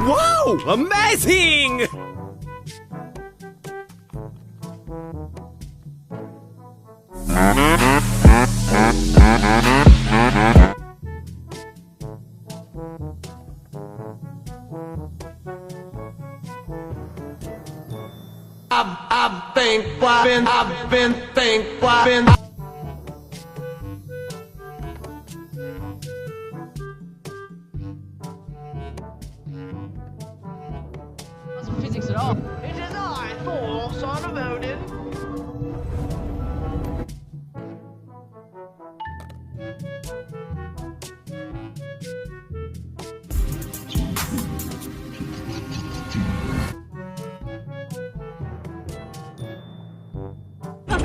Wow, amazing! I've been thinking. Wasn't physics at all. It is I, Thor, son of Odin.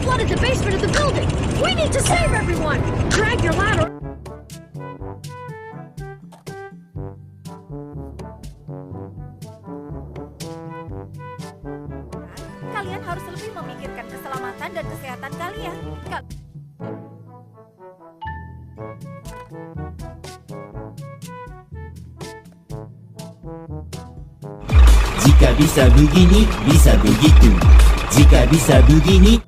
Flooded the basement of the building! We need to save everyone! Drag your ladder! Kalian harus lebih memikirkan keselamatan dan kesehatan kalian. Jika bisa begini, bisa begitu. Jika bisa begini,